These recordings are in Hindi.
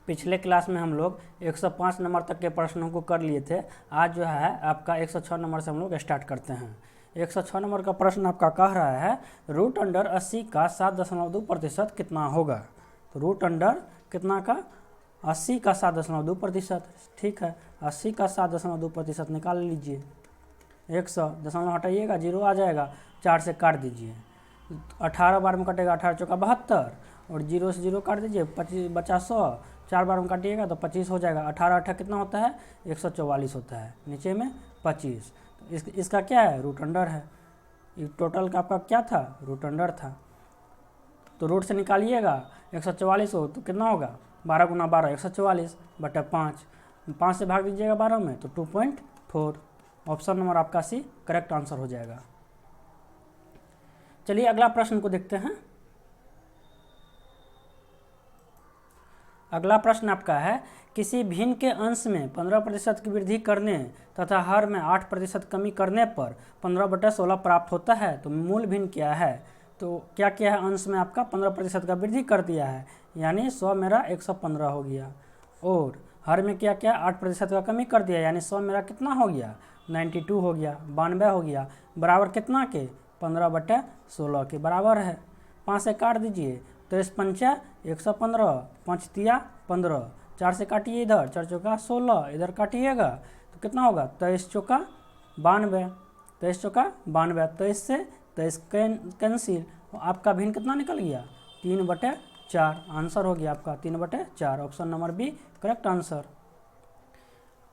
पिछले क्लास में हम लोग 105 नंबर तक के प्रश्नों को कर लिए थे। आज जो है आपका 106 नंबर से हम लोग स्टार्ट करते हैं। 106 नंबर का प्रश्न आपका कह रहा है रूट अंडर 80 का 7.2% कितना होगा। तो रूट अंडर कितना का 80 का 7.2%। ठीक है, 80 का 7.2% निकाल लीजिए। 100 दशमलव हटाइएगा, जीरो आ जाएगा, 4 से काट दीजिए। 18 बार में कटेगा, 18 चौका 72, और जीरो से जीरो काट दीजिए, 25 बचा 100, 4 बार में काटिएगा तो 25 हो जाएगा। 18 18 कितना होता है, 144 होता है, नीचे में 25। तो इसका क्या है, रूट अंडर है। टोटल का आपका क्या था, रूट अंडर था। तो रूट से निकालिएगा 144 हो तो कितना होगा, 12 गुना 12 144 बटा 5, 5 से भाग दीजिएगा 12 में तो 2.4। ऑप्शन नंबर आपका सी करेक्ट आंसर हो जाएगा। चलिए अगला प्रश्न को देखते हैं। अगला प्रश्न आपका है किसी भिन्न के अंश में 15% की वृद्धि करने तथा हर में 8% कमी करने पर 15/16 प्राप्त होता है। तो मूल भिन्न क्या है, तो क्या क्या है, अंश में आपका 15% का वृद्धि कर दिया है, यानी 100 मेरा 115 हो गया। और हर में क्या क्या 8% का कमी कर दिया, यानी 100 मेरा कितना हो गया, 92 हो गया, 92 हो गया, बराबर कितना के 15/16 के बराबर है। 5 से काट दीजिए, 23 पंचा 115, 5 तिया 15, 4 से काटिए इधर, 4 चौका 16, इधर काटिएगा तो कितना होगा, 23 चौका 92, 23 चौका 92, 23 से 23 कैंसिल, आपका भिन्न कितना निकल गया, 3/4। आंसर हो गया आपका 3/4। Option number B correct answer.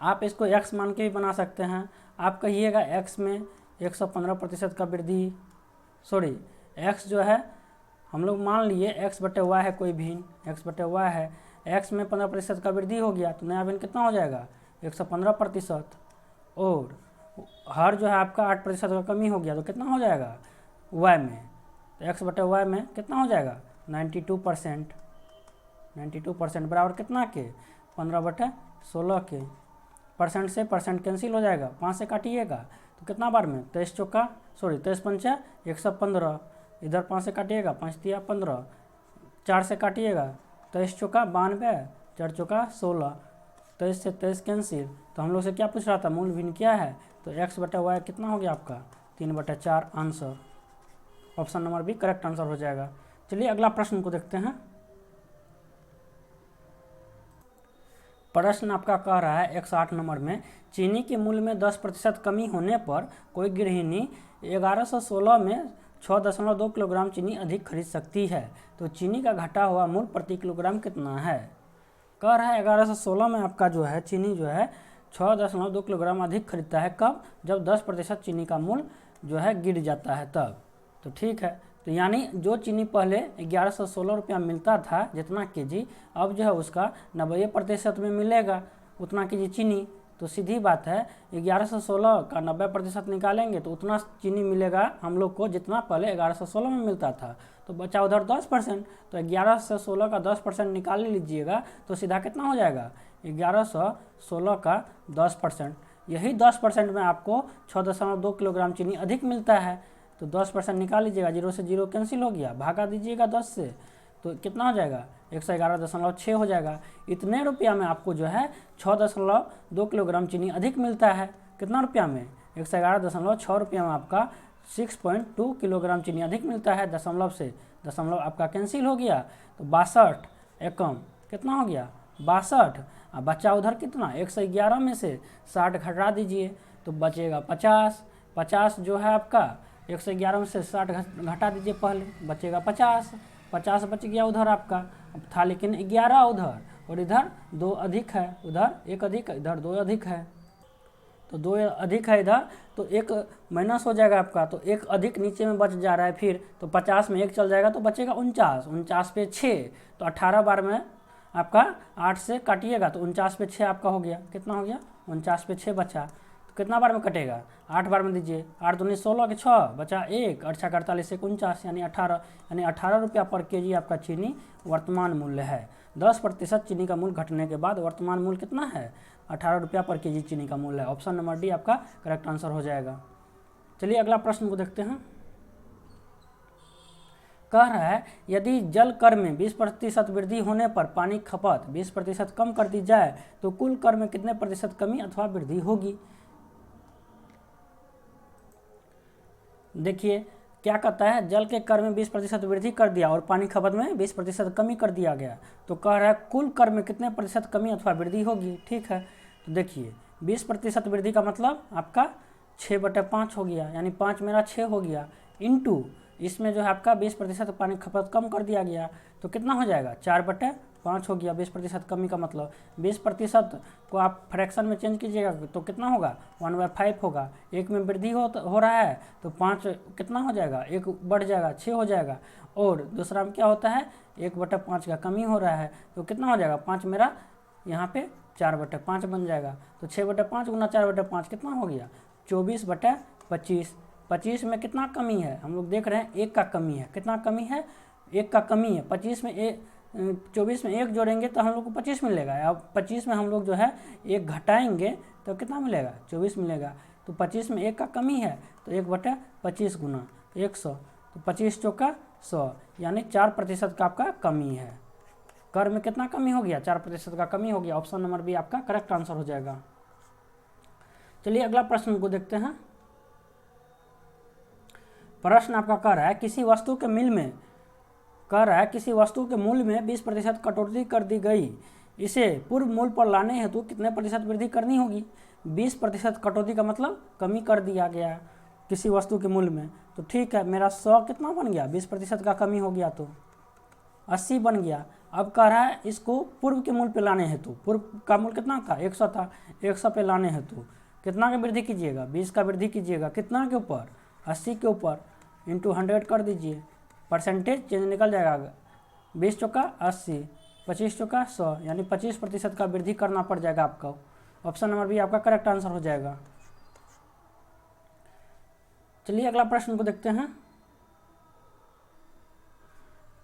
आप इसको x मान के भी बना सकते हैं। आप कहिएगा x में 115% का वृद्धि, सॉरी x जो है हम लोग मान लिए x/y है, कोई भिन्न x/y है, x में 15% का वृद्धि हो गया तो नया भिन्न कितना हो जाएगा, 115%। और हर जो है आपका 8% का कमी हो गया तो कितना हो जाएगा y में, तो x/y में कितना हो जाएगा 92%। 92% बराबर कितना के 15/16 के। परसेंट से परसेंट कैंसिल हो जाएगा, 5 से काटिएगा तो कितना बार में, 23 पंचा 115, इधर 5 से काटिएगा, 5 तिया 15, 4 से काटिएगा, 23 चौका 92, 4 चौका 16, 23 से 23 कैंसिल। तो हम लोग से क्या पूछ रहा था, मूल भिन्न क्या है, तो x/y कितना हो गया आपका 3/4। Answer option number B correct answer हो जाएगा। चलिए अगला प्रश्न को देखते हैं। प्रश्न आपका कह रहा है 108 नंबर में चीनी के मूल्य में 10% कमी होने पर कोई गृहिणी 1116 में 6.2 किलोग्राम चीनी अधिक खरीद सकती है। तो चीनी का घटा हुआ मूल्य प्रति किलोग्राम कितना है। कह रहा है 1116 में आपका जो है चीनी जो है 6.2 किलोग्राम अधिक खरीदता है, कब, जब 10% चीनी का मूल्य जो है गिर जाता है तब। तो ठीक है, तो यानी जो चीनी पहले 1116 रुपया मिलता था जितना केजी, अब जो है उसका 90% में मिलेगा उतना केजी चीनी। तो सीधी बात है 1116 का 90% निकालेंगे तो उतना चीनी मिलेगा हम लोग को जितना पहले 1116 में मिलता था। तो बचा उधर 10%, तो 1116 का 10% निकाल लीजिएगा तो सीधा कितना हो जाएगा 1116 का 10%। यही 10% में आपको 6.2 किलोग्राम चीनी अधिक मिलता है। तो 10% निकाल लीजिएगा, जीरो से जीरो कैंसिल हो गया, भागा दीजिएगा 10 से तो कितना हो जाएगा 111.6 हो जाएगा। इतने रुपया में आपको जो है 6.2 किलोग्राम चीनी अधिक मिलता है। कितना रुपया में, 111.6 रुपया में आपका 6.2 किलोग्राम चीनी अधिक मिलता है। दशमलव से दशमलव आपका कैंसिल हो गया तो 62 एकम कितना हो गया 62। अब बचा उधर कितना, 111 में से 60 घटा दीजिए तो बचेगा 50। 50 जो है आपका 111 में से 60 घटा दीजिए पहले, बचेगा 50। 50 बच गया उधर आपका, अब था लेकिन 11 उधर, और इधर 2 अधिक है, उधर 1 अधिक है, इधर 2 अधिक है, तो 2 अधिक है इधर, तो 1 माइनस हो जाएगा आपका, तो 1 अधिक नीचे में बच जा रहा है फिर, तो 50 में 1 चल जाएगा तो बचेगा 49। 49 पे 6, तो 18 बार में आपका 8 से काटिएगा तो 49 पे 6 आपका हो गया, कितना हो गया 49 पे 6 बचा। तो कितना बार में कटेगा, 8 बार में दीजिए, 8 दूनी 16 के 6 बचा 1, 8 6 48 49, यानी 18, यानी 18 रुपया पर केजी आपका चीनी वर्तमान मूल्य है। 10% चीनी का मूल्य घटने के बाद वर्तमान मूल्य कितना है, 18 रुपया पर केजी चीनी का मूल्य है। ऑप्शन नंबर डी आपका करेक्ट आंसर हो जाएगा। चलिए अगला प्रश्न को देखते हैं। कह रहा है यदि जल कर में 20% वृद्धि होने पर पानी खपत 20% कम कर दी जाए तो कुल कर में कितने प्रतिशत कमी अथवा वृद्धि होगी। देखिए क्या कहता है, जल के कर में 20% वृद्धि कर दिया और पानी खपत में 20% कमी कर दिया गया, तो कह रहा है कुल कर में कितने प्रतिशत कमी अथवा वृद्धि होगी। ठीक है, तो देखिए 20% वृद्धि का मतलब आपका 6/5 हो गया, यानी 5 मेरा 6 हो गया, इंटू इसमें जो है आपका 20% पानी खपत कम कर दिया गया, तो कितना हो जाएगा 4/5 हो गया। 20% कमी का मतलब 20% को आप फ्रैक्शन में चेंज कीजिएगा तो कितना होगा 1/5 होगा। एक में वृद्धि हो रहा है तो 5 कितना हो जाएगा, एक बढ़ जाएगा 6 हो जाएगा, और दूसरा में क्या होता है 1/5 का कमी हो रहा है, तो कितना हो जाएगा 5 मेरा यहाँ पे 4/5 बन जाएगा। तो 6/5 गुना 4/5 कितना हो गया 24/25। 25 में कितना कमी है, हम लोग देख रहे हैं 1 का कमी है। कितना कमी है, 1 का कमी है। 25 में 24 में 1 जोड़ेंगे तो हम लोग को 25 मिलेगा। अब 25 में हम लोग जो है 1 घटाएंगे तो कितना मिलेगा 24 मिलेगा। तो 25 में 1 का कमी है तो 1/25 गुना 100, तो 25 चौका 100, यानी 4% का आपका कमी है। कर में कितना कमी हो गया 4% का कमी हो गया। ऑप्शन नंबर बी आपका करेक्ट आंसर हो जाएगा। चलिए अगला प्रश्न को देखते हैं। प्रश्न आपका कह रहा है किसी वस्तु के मूल्य में 20% कटौती कर दी गई, इसे पूर्व मूल्य पर लाने हेतु कितने प्रतिशत वृद्धि करनी होगी। 20% कटौती का मतलब कमी कर दिया गया किसी वस्तु के मूल्य में, तो ठीक है मेरा 100 कितना बन गया 20% का कमी हो गया तो 80 बन गया। अब कह रहा है इसको पूर्व के मूल्य पे लाने हेतु, पूर्व का मूल्य कितना था 100 था, 100 पे लाने हेतु कितना का वृद्धि कीजिएगा 20 का वृद्धि कीजिएगा, कितना के ऊपर 80 के ऊपर, इंटू 100 कर दीजिए, परसेंटेज चेंज निकल जाएगा। 20 चौका 80, 25 चौका 100, यानी 25% का वृद्धि करना पड़ जाएगा आपको। ऑप्शन नंबर बी आपका करेक्ट आंसर हो जाएगा। चलिए अगला प्रश्न को देखते हैं।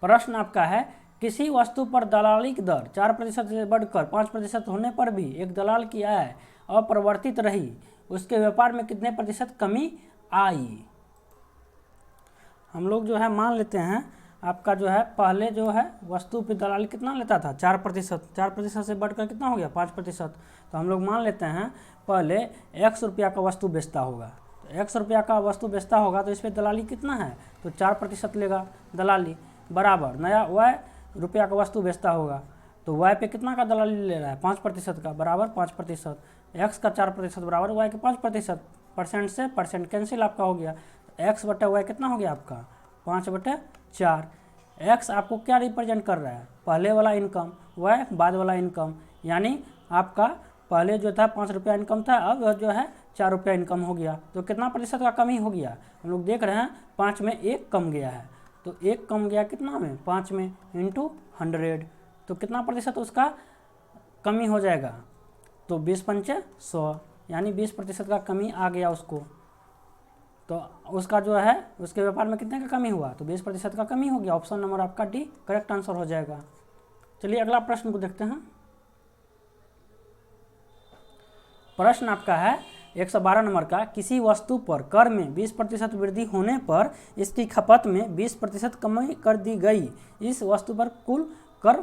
प्रश्न आपका है किसी वस्तु पर दलाली की दर 4% से बढ़कर 5% होने पर भी एक दलाल की आय अपरिवर्तित रही, उसके व्यापार में कितने प्रतिशत कमी आई। हम लोग जो है मान लेते हैं आपका जो है पहले जो है वस्तु पे दलाली कितना लेता था 4% से बढ़कर कितना हो गया 5%। तो हम लोग मान लेते हैं पहले 100 रुपया का वस्तु बेचता होगा, तो 100 रुपया का वस्तु बेचता होगा तो इस पर दलाली कितना है तो 4% लेगा दलाली, बराबर नया Y रुपया का वस्तु बेचता होगा तो Y पे कितना का दलाली ले रहा है 5% का, बराबर 5%। X का 4% बराबर Y के 5%, परसेंट से परसेंट कैंसिल आपका हो गया। X/Y कितना हो गया आपका 5/4। X आपको क्या रिप्रेजेंट कर रहा है पहले वाला इनकम, Y बाद वाला इनकम, यानी आपका पहले जो था 5 रुपया इनकम था, अब जो है 4 रुपया इनकम हो गया, तो कितना प्रतिशत का कमी हो गया हम लोग देख रहे हैं 5 में 1 कम गया है, तो 1 कम गया कितना में 5 में इंटू 100, तो कितना प्रतिशत उसका कमी हो जाएगा तो 20×5 100, यानी 20% का कमी आ गया उसको। तो उसका जो है उसके व्यापार में कितने का कमी हुआ तो 20% का कमी हो गया। ऑप्शन नंबर आपका डी करेक्ट आंसर हो जाएगा। चलिए अगला प्रश्न को देखते हैं। प्रश्न आपका है 112 नंबर का किसी वस्तु पर कर में 20% वृद्धि होने पर इसकी खपत में 20% कमी कर दी गई, इस वस्तु पर कुल कर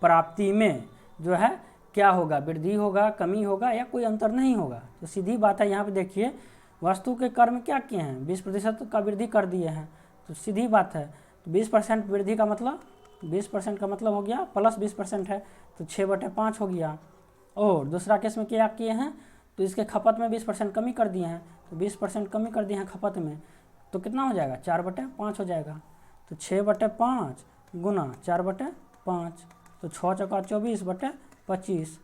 प्राप्ति में जो है क्या होगा वृद्धि होगा कमी होगा या कोई अंतर नहीं होगा। तो सीधी बात है, यहाँ पे देखिए वस्तु के कर में क्या किए हैं 20% का वृद्धि कर दिए हैं, तो सीधी बात है। तो 20% वृद्धि का मतलब 20% का मतलब हो गया प्लस 20% है तो 6/5 हो गया। और दूसरा केस में क्या किए हैं तो इसके खपत में 20% कमी कर दिए हैं, तो 20% कमी कर दिए हैं खपत में, तो कितना हो जाएगा 4/5 हो जाएगा। तो 6/5 गुना 4/5, तो 6 चौका 24/25,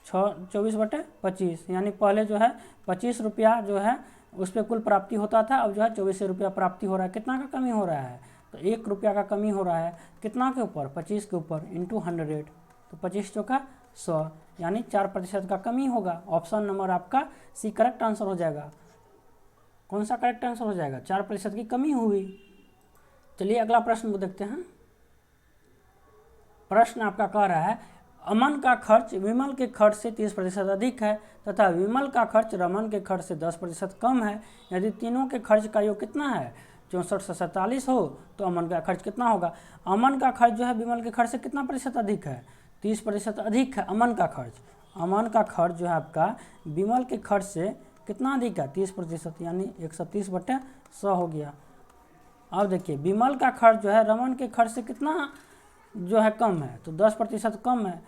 24/25, यानी पहले जो है 25 रुपया जो है उस पर कुल प्राप्ति होता था, अब जो है 24 रुपया प्राप्ति हो रहा है। कितना का कमी हो रहा है तो 1 रुपया का कमी हो रहा है, कितना के ऊपर 25 के ऊपर इंटू 100, तो 25 चौका 100, यानी 4% का कमी होगा। ऑप्शन नंबर आपका सी करेक्ट आंसर हो जाएगा। कौन सा करेक्ट आंसर हो जाएगा 4% की कमी हुई। चलिए अगला प्रश्न को देखते हैं। प्रश्न आपका कह रहा है अमन का खर्च विमल के खर्च से 30% अधिक है तथा विमल का खर्च रमन के खर्च से 10% कम है, यदि तीनों के खर्च का योग कितना है 64 से 47 हो तो अमन का खर्च कितना होगा? अमन का खर्च जो है विमल के खर्च से कितना प्रतिशत अधिक है? 30% अधिक है अमन का खर्च। अमन का खर्च जो है आपका विमल के खर्च से कितना अधिक है? 30%, यानी 130/100 हो गया। अब देखिए विमल का खर्च जो है रमन के खर्च से कितना जो है कम है, तो 10% कम है।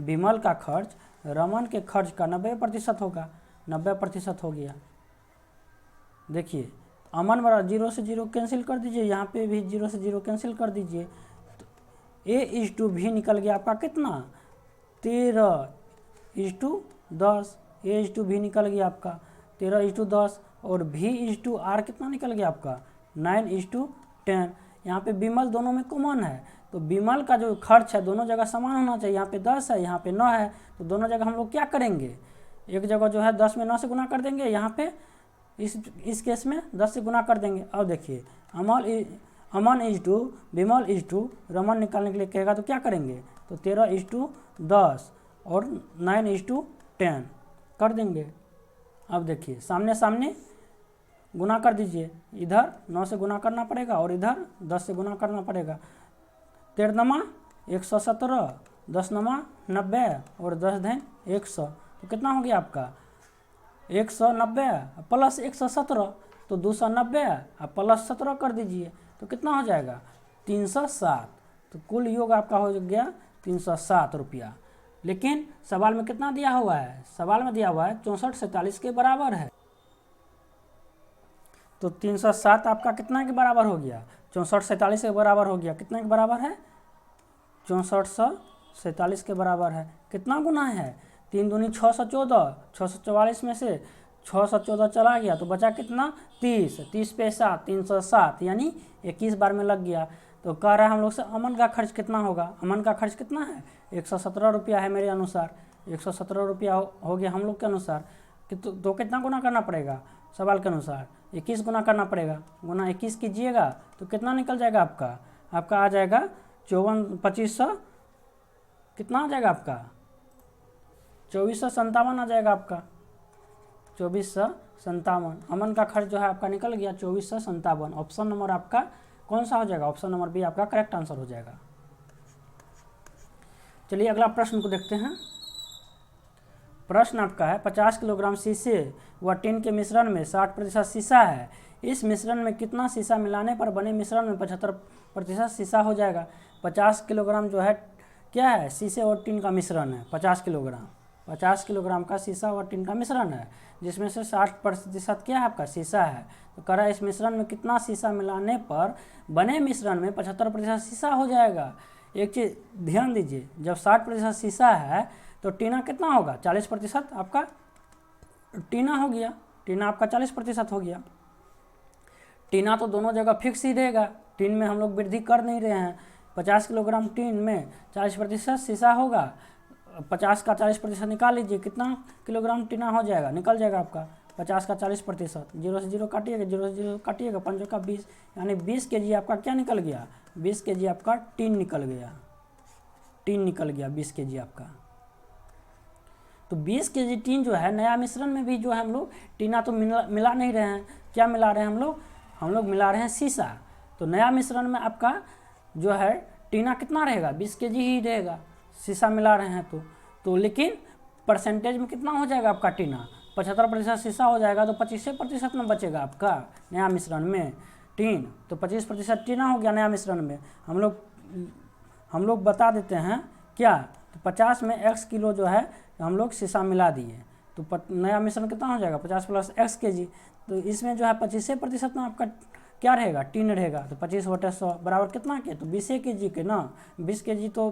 विमल का खर्च रमन के खर्च का 90% होगा, 90% हो गया। देखिए अमन बराबर 0 से 0 कैंसिल कर दीजिए, यहाँ पे भी 0 से 0 कैंसिल कर दीजिए, तो A/B निकल गया आपका कितना? 13:10। A/B निकल गया आपका 13:10 और V/R कितना निकल गया आपका? 9:10। यहाँ पे विमल दोनों में कॉमन है, तो विमल का जो खर्च है दोनों जगह समान होना चाहिए। यहाँ पे 10 है, यहाँ पे 9 है, तो दोनों जगह हम लोग क्या करेंगे? एक जगह जो है 10 में 9 से गुना कर देंगे, यहाँ पे इस केस में 10 से गुना कर देंगे। अब देखिए अमन/2 विमल/2 रमन निकालने के लिए कहेगा तो क्या करेंगे? तो 13:10 और 9:10 कर देंगे। अब देखिए सामने सामने गुना कर दीजिए, इधर 9 से गुना करना पड़ेगा और इधर 10 से गुना करना पड़ेगा। 13 117, 10 90 और 10 धन 100, तो कितना हो गया आपका? 190 प्लस 117, तो 290 और प्लस 17 कर दीजिए, तो कितना हो जाएगा? 307। तो कुल योग आपका हो गया 307 रुपया। लेकिन सवाल में कितना दिया हुआ है? सवाल में दिया हुआ है 64-47 के बराबर है, तो 307 आपका कितना के बराबर हो गया? 64-47 के बराबर हो गया। कितना के बराबर है? 64-47 के बराबर है। कितना गुना है? 3 दूनी 614, 644 में से 614 चला गया तो बचा कितना? 30, 30 पे 7, 307, यानी 21 बार में लग गया। तो कह रहा है हम लोग से अमन का खर्च कितना होगा? अमन का खर्च कितना है? 117 रुपया है मेरे अनुसार, 117 रुपया हो गया हम लोग के अनुसार। तो कितना गुना करना पड़ेगा? सवाल के अनुसार 21 गुना करना पड़ेगा। गुना 21 कीजिएगा तो कितना निकल जाएगा आपका? आपका आ जाएगा 2500, कितना आ जाएगा आपका? 2457 आ जाएगा आपका, 2457। अमन का खर्च जो है आपका निकल गया 2457। ऑप्शन नंबर आपका कौन सा हो जाएगा? ऑप्शन नंबर बी आपका करेक्ट आंसर हो जाएगा। चलिए अगला प्रश्न को देखते हैं। प्रश्न आपका है 50 किलोग्राम शीशे व टिन के मिश्रण में 60% शीशा है। इस मिश्रण में कितना शीशा मिलाने पर बने मिश्रण में 75% शीशा हो जाएगा? 50 किलोग्राम जो है क्या है? शीशे और टिन का मिश्रण है। 50 किलोग्राम का शीशा और टिन का मिश्रण है, जिसमें से 60% क्या है आपका? शीशा है। तो कह रहा है इस मिश्रण में कितना शीशा मिलाने पर बने मिश्रण में 75% शीशा हो जाएगा। एक चीज़ ध्यान दीजिए, जब 60% शीशा है तो टीना कितना होगा? 40% आपका टीना हो गया। टीना आपका 40% हो गया। टीना तो दोनों जगह फिक्स ही रहेगा, टीन में हम लोग वृद्धि कर नहीं रहे हैं। 50 किलोग्राम टीन में 40% शीशा होगा, 50 का 40% निकाल लीजिए, कितना किलोग्राम टीना हो जाएगा? निकल जाएगा आपका 50 का 40%। 0 से 0 काटिएगा, 0 से 0 काटिएगा, 5 का 20, यानी 20 kg आपका क्या निकल गया? 20 kg आपका टीन निकल गया। टीन निकल गया 20 kg आपका। तो 20 kg टीन जो है नया मिश्रण में भी जो है हम लोग टीना तो मिला नहीं रहे हैं। क्या मिला रहे हैं हम लोग मिला रहे हैं शीशा। तो नया मिश्रण में आपका जो है टीना कितना रहेगा? 20 kg ही रहेगा, शीशा मिला रहे हैं तो लेकिन परसेंटेज में कितना हो जाएगा आपका टीना? 75% शीशा हो जाएगा, तो 25% में बचेगा आपका नया मिश्रण में टीन। तो 25% टीना हो गया नया मिश्रण में। हम लोग बता देते हैं क्या? तो 50 में x किलो जो है हम लोग शीशा मिला दिए, तो नया मिश्रण कितना हो जाएगा? 50 + x kg। तो इसमें जो है 25% में आपका क्या रहेगा? टीन रहेगा। तो 25/100 बराबर कितना के? तो 20 kg के ना। 20 kg तो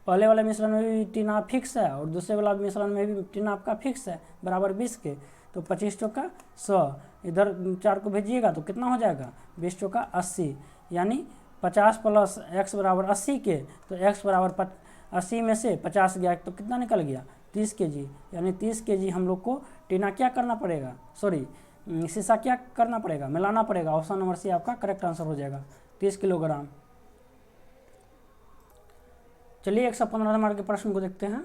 पहले वाले मिश्रण में भी टीना फिक्स है और दूसरे वाला मिश्रण में भी टीना आपका फिक्स है, बराबर 20 के। तो 25 चौका 100, इधर 4 को भेजिएगा तो कितना हो जाएगा? 20 चौका 80, यानी 50 + x बराबर 80 के। तो x बराबर 80 में से 50 गया तो कितना निकल गया? 30 kg, यानी 30 kg हम लोग को टीना क्या करना पड़ेगा? शीशा क्या करना पड़ेगा? मिलाना पड़ेगा। ऑप्शन नंबर सी आपका करेक्ट आंसर हो जाएगा, 30 किलोग्राम। चलिए 115 नंबर के प्रश्न को देखते हैं।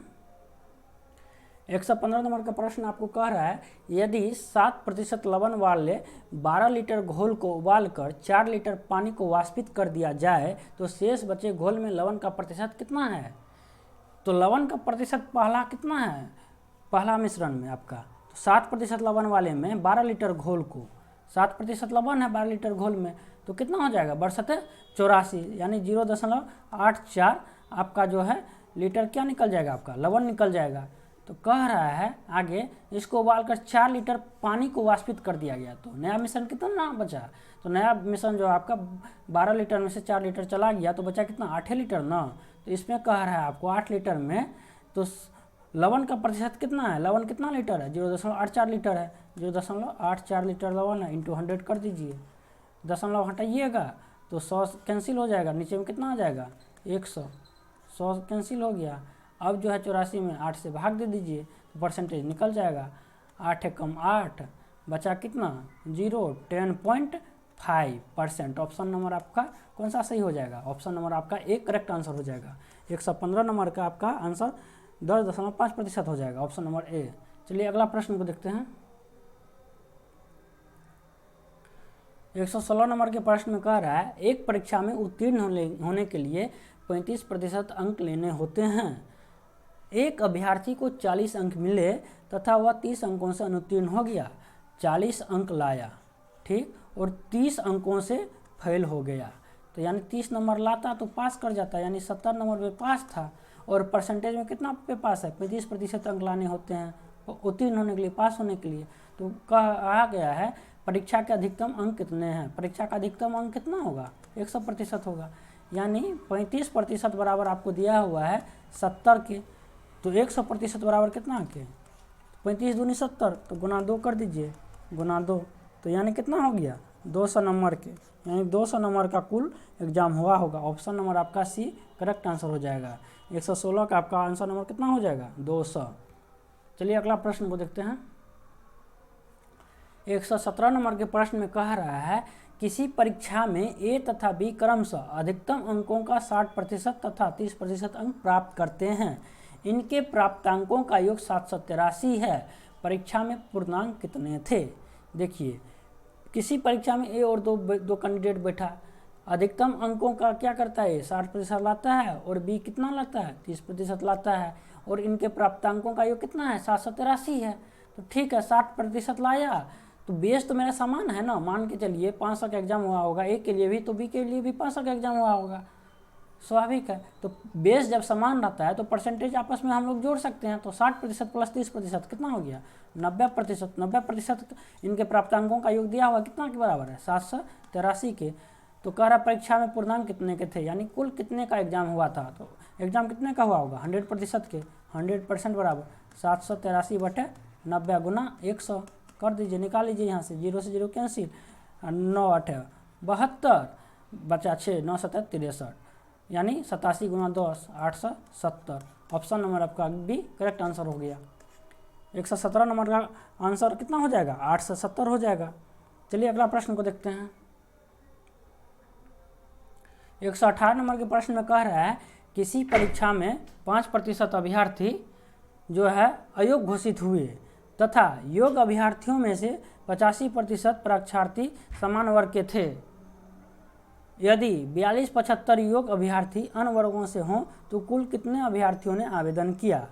115 नंबर का प्रश्न आपको कह रहा है, यदि 7% लवण वाले 12 लीटर घोल को उबालकर 4 लीटर पानी को वाष्पित कर दिया जाए तो शेष बचे घोल में लवण का प्रतिशत कितना है। तो लवण का प्रतिशत पहला कितना है, पहला मिश्रण में आपका, तो 7% लवण वाले में 12 लीटर घोल को, 7% लवण है 12 लीटर घोल में, तो कितना हो जाएगा, बरसते 84 यानी 0.84 आपका जो है लीटर क्या निकल जाएगा, आपका लवण निकल जाएगा। तो कह रहा है आगे, इसको उबालकर 4 लीटर पानी को वाष्पित कर दिया गया तो नया मिश्रण कितना बचा। तो नया मिश्रण जो आपका 12 लीटर में से 4 लीटर चला गया तो बचा कितना, 8 लीटर ना। तो इसमें कह रहा है आपको 8 लीटर में तो लवण का प्रतिशत कितना है, लवण कितना लीटर है, 0.84 लीटर है, 0.84 लीटर लवण है, इंटू 100 कर दीजिए, दशमलव हटाइएगा तो 100 कैंसिल हो जाएगा, नीचे में कितना आ जाएगा 100, 100 कैंसिल हो गया। अब जो है 84 में 8 से भाग दे दीजिए तो परसेंटेज निकल जाएगा, 8 कम 8 बचा कितना 0, 10.5%। ऑप्शन नंबर आपका कौन सा सही हो जाएगा, ऑप्शन नंबर आपका एक करेक्ट आंसर हो जाएगा। 115 नंबर का आपका आंसर 10.5% हो जाएगा, ऑप्शन नंबर ए। चलिए अगला प्रश्न को देखते हैं। 116 नंबर के प्रश्न में कह रहा है, एक परीक्षा में उत्तीर्ण होने के लिए 35% अंक लेने होते हैं। एक अभ्यर्थी को 40 अंक मिले तथा वह 30 अंकों से अनुत्तीर्ण हो गया, 40 अंक लाया, ठीक, और 30 अंकों से फेल हो गया। तो यानी 30 नंबर लाता तो पास कर जाता, यानी 70 नंबर पे पास था, और परसेंटेज में कितना पे पास है, 35% अंक लाने होते हैं उत्तीर्ण होने के लिए, पास होने के लिए। तो कहा गया है परीक्षा के अधिकतम अंक कितने हैं, परीक्षा का अधिकतम अंक कितना होगा, 100% होगा, यानी 35% बराबर आपको दिया हुआ है 70 के, तो 100% बराबर कितना के, 35 दूनी 70, तो गुना 2 कर दीजिए, गुना 2, तो यानी कितना हो गया 200 नंबर के, यानी 200 नंबर का कुल एग्जाम हुआ होगा। ऑप्शन नंबर आपका सी करेक्ट आंसर हो जाएगा। 116 का आपका आंसर नंबर कितना हो जाएगा 200। चलिए अगला प्रश्न को देखते हैं। 117 नंबर के प्रश्न में कह रहा है, किसी परीक्षा में ए तथा बी क्रमशः अधिकतम अंकों का 60% तथा 30% अंक प्राप्त करते हैं। इनके प्राप्तांकों का योग 783 है। परीक्षा में पूर्णांक कितने थे। देखिए, किसी परीक्षा में ए और दो कैंडिडेट बैठा, अधिकतम अंकों का क्या करता है, 60% लाता है, और बी कितना लाता है, 30% लाता है, और इनके प्राप्तांकों का योग कितना है, 783 है। तो ठीक है, 60% लाया तो बेस तो मेरा समान है ना, मान के चलिए 500 का एग्जाम हुआ होगा, ए के लिए भी तो बी के लिए भी 500 का एग्जाम हुआ होगा, स्वाभाविक है। तो बेस जब समान रहता है तो परसेंटेज आपस में हम लोग जोड़ सकते हैं। तो 60% प्लस 30% कितना हो गया 90%। 90% इनके प्राप्तांकों का योग दिया हुआ कितना के बराबर है, 783 के। तो कह रहा परीक्षा में पूर्णांक कितने के थे, यानी कुल कितने का एग्जाम हुआ था। तो एग्जाम कितने का हुआ होगा 100% के, 100% बराबर 783/90 गुना 100 कर दीजिए, निकाल लीजिए यहाँ से, 0 से 0 कैंसिल, 9 8 72 बचा 6 9 7 63, यानी 87 गुना 10 870। ऑप्शन नंबर आपका भी करेक्ट आंसर हो गया। 117 नंबर का आंसर कितना हो जाएगा 870 हो जाएगा। चलिए अगला प्रश्न को देखते हैं। 118 नंबर के प्रश्न में कह रहा है, किसी परीक्षा में 5% अभ्यर्थी जो है अयोग्य घोषित हुए तथा योग्य अभ्यर्थियों में से 85% परीक्षार्थी समान वर्ग के थे। यदि 42-75 योग्य अभ्यर्थी अन्य वर्गों से हों तो कुल कितने अभ्यर्थियों ने आवेदन किया।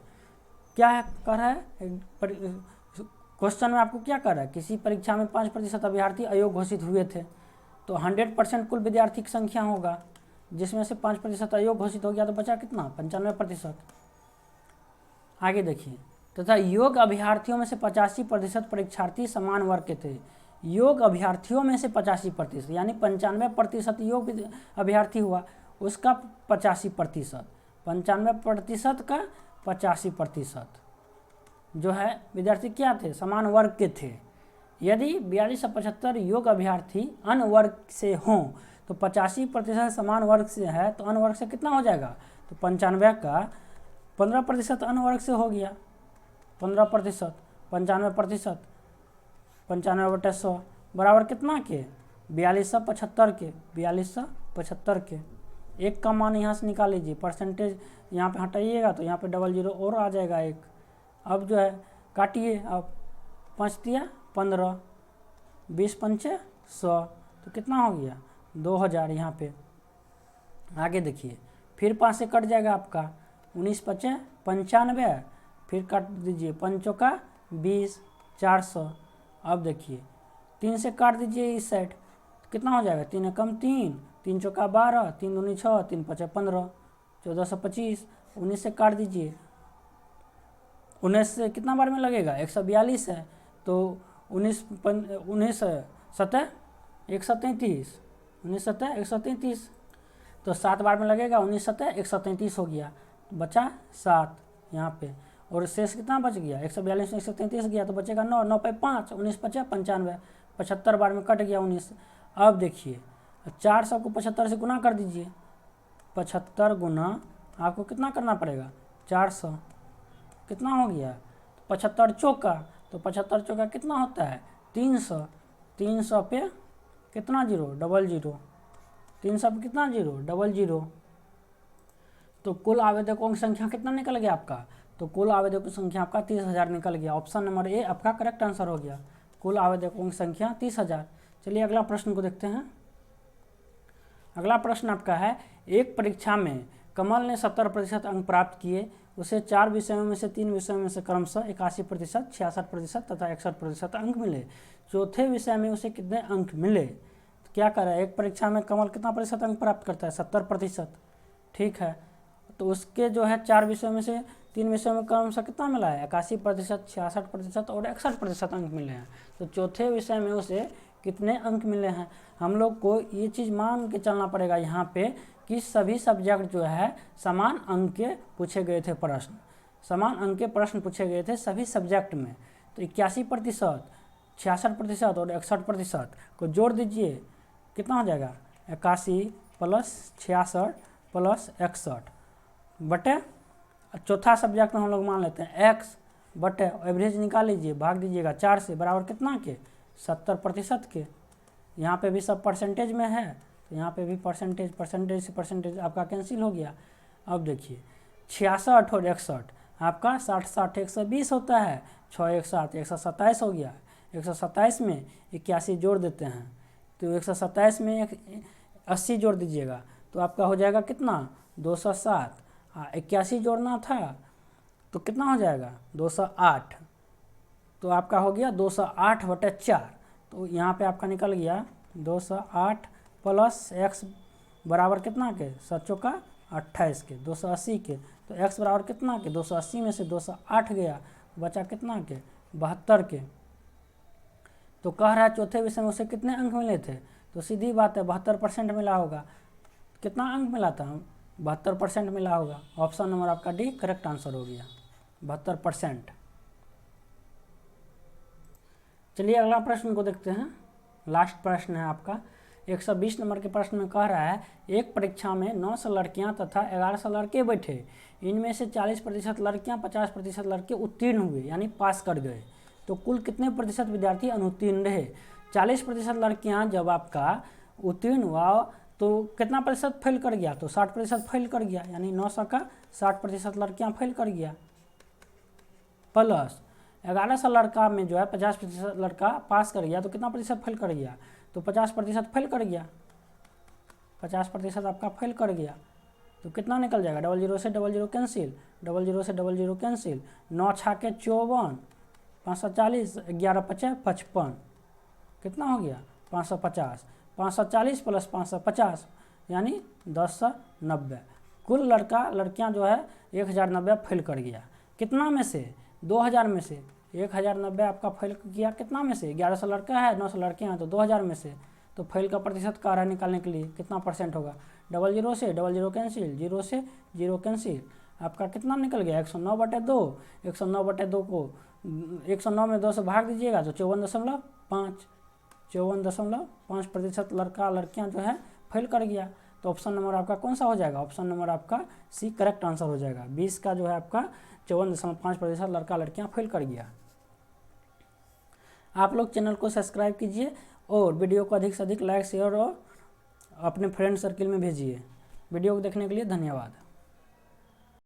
क्या कर रहा है क्वेश्चन में, आपको क्या कर रहा है, किसी परीक्षा में 5% अभ्यर्थी अयोग्य घोषित हुए थे, तो 100% कुल विद्यार्थी की संख्या होगा, जिसमें से 5% अयोग्य घोषित हो गया तो बचा कितना 95%। आगे देखिए, तथा योग्य अभ्यर्थियों में से 85% परीक्षार्थी समान वर्ग के थे। योग्य अभ्यर्थियों में से 85%, यानी 95% योग्य अभ्यर्थी हुआ, उसका 85%, 95% का 85% जो है विद्यार्थी क्या थे, समान वर्ग के थे। यदि 42 से 75 योग्य अभ्यर्थी अन्य वर्ग से हों तो 85% समान वर्ग से है, तो अन्य वर्ग से कितना हो जाएगा, तो 95 का 15% अन्य वर्ग से हो गया, 15%, 95%, 95/100 बराबर कितना के 4275 के, 4275 के। एक का मान यहाँ से निकाल लीजिए, परसेंटेज यहाँ पे हटाइएगा तो यहाँ पे 00 और आ जाएगा एक, अब जो है काटिए, अब 5 दिया 15, 20 पंचे 100, तो कितना हो गया 2000 यहाँ पे। आगे देखिए, फिर 5 से कट जाएगा आपका, 19 पचे 95, फिर काट दीजिए 5 चौका 20, 400। अब देखिए 3 से काट दीजिए इस साइड, तो कितना हो जाएगा 3 एकम 3, 3 चौका 12, 3 दूनी 6, 3 पचे 15, 1425। 19 से काट दीजिए, 19 से कितना बार में लगेगा 142 है, तो 19 सतह 133, 19 सतह 133, तो 7 बार में लगेगा, 19 सतह 133 हो गया, बचा 7 यहाँ पे, और शेष कितना बच गया 142 में 133 गया तो बचेगा 9, 9 पे 5, 19 पचे 95, 75 बार में कट गया 19। अब देखिए 400 को 75 से गुना कर दीजिए, 75 गुना आपको कितना करना पड़ेगा 400, कितना हो गया 75 चौका, तो 75 चौका कितना होता है 300, 300 पे कितना जीरो 00, 300 पे कितना जीरो 00, तो कुल आवेदकों की संख्या कितना निकल गया आपका, तो कुल आवेदकों की संख्या आपका 30,000 निकल गया। ऑप्शन नंबर ए आपका करेक्ट आंसर हो गया, कुल आवेदकों की संख्या 30,000। चलिए अगला प्रश्न को देखते हैं। अगला प्रश्न आपका है, एक परीक्षा में कमल ने 70% अंक प्राप्त किए, उसे 4 विषयों में से 3 विषयों में से क्रमशः 81%, 66% तथा 61% अंक मिले। चौथे विषय में उसे कितने अंक मिले? तो क्या कर रहा है, एक परीक्षा में कमल कितना प्रतिशत अंक प्राप्त करता है 70%, ठीक है, तो उसके जो है 4 विषयों में से 3 विषयों में क्रमशः कितना मिला है 81%, 66% और 61% अंक मिले हैं। तो चौथे विषय में उसे कितने अंक मिले हैं? हम लोग को ये चीज़ मान के चलना पड़ेगा यहाँ पे कि सभी सब्जेक्ट जो है समान अंक के पूछे गए थे प्रश्न, समान अंक के प्रश्न पूछे गए थे सभी सब्जेक्ट में। तो 81%, 66% और 61% को जोड़ दीजिए, कितना हो जाएगा 81 प्लस 66 प्लस 61 बटे, चौथा सब्जेक्ट में हम लोग मान लेते हैं x बटे, एवरेज निकाल लीजिए, भाग दीजिएगा 4 से, बराबर कितना के 70% के। यहाँ पे भी सब परसेंटेज में है, तो यहाँ पे भी परसेंटेज से परसेंटेज आपका कैंसिल हो गया। अब देखिए 66 और 61 आपका 60 120 होता है, 6 1 7 127 हो गया। 127 में 81 जोड़ देते हैं, तो 127 में 80 जोड़ दीजिएगा, तो आपका हो जाएगा कितना 207। 81 जोड़ना था तो कितना हो जाएगा 208, तो आपका हो गया 208 बटे 4। तो यहाँ पे आपका निकल गया 208 प्लस x बराबर कितना के 7 चौका 28 के 280 के, तो x बराबर कितना के 280 में से 208 गया, बचा कितना के 72 के। तो कह रहा है चौथे विषय में उसे कितने अंक मिले थे, तो सीधी बात है 72% मिला होगा। कितना अंक मिला था 72% मिला होगा। ऑप्शन नंबर आपका डी करेक्ट आंसर हो गया 72%। चलिए अगला प्रश्न को देखते हैं, लास्ट प्रश्न है आपका 120 नंबर के प्रश्न में कह रहा है, एक परीक्षा में 900 लड़कियां तथा 1100 लड़के बैठे, इनमें से 40% लड़कियां 50% लड़के उत्तीर्ण हुए यानी पास कर गए, तो कुल कितने प्रतिशत विद्यार्थी अनुत्तीर्ण रहे? 40% लड़कियां जब आपका उत्तीर्ण हुआ तो कितना प्रतिशत फेल कर गया, तो 60% फेल कर गया, यानी 900 का 60% लड़कियां फेल कर गया, प्लस 1100 लड़का में जो है 50% लड़का पास कर गया, तो कितना प्रतिशत फेल कर गया, तो 50% फेल कर गया, 50% आपका फेल कर गया, तो कितना निकल जाएगा 00 से 00 कैंसिल, 00 से 00 कैंसिल, 9 छाके 54, 540, 11 पचे 55, कितना हो गया 550, 540 प्लस 550 यानी 1090। कुल लड़कियां जो है 1090 फेल कर गया, कितना में से 2000 में से 1090 आपका फेल किया, कितना में से 1100 लड़का है 900 लड़के हैं, तो 2000 में से, तो फेल का प्रतिशत कह रहा है निकालने के लिए कितना परसेंट होगा, 00 से 00 कैंसिल, 0 से 0 कैंसिल, आपका कितना निकल गया 109 बटे 2, 109 बटे 2 को 109 में 2 से भाग दीजिएगा तो 54.5, 54.5% लड़कियां जो है फेल कर गया। तो ऑप्शन नंबर आपका कौन सा हो जाएगा, ऑप्शन नंबर आपका सी करेक्ट आंसर हो जाएगा। 20 का जो है आपका 54.5% लड़कियां फेल कर गया। आप लोग चैनल को सब्सक्राइब कीजिए और वीडियो को अधिक से अधिक लाइक शेयर और अपने फ्रेंड सर्किल में भेजिए। वीडियो को देखने के लिए धन्यवाद।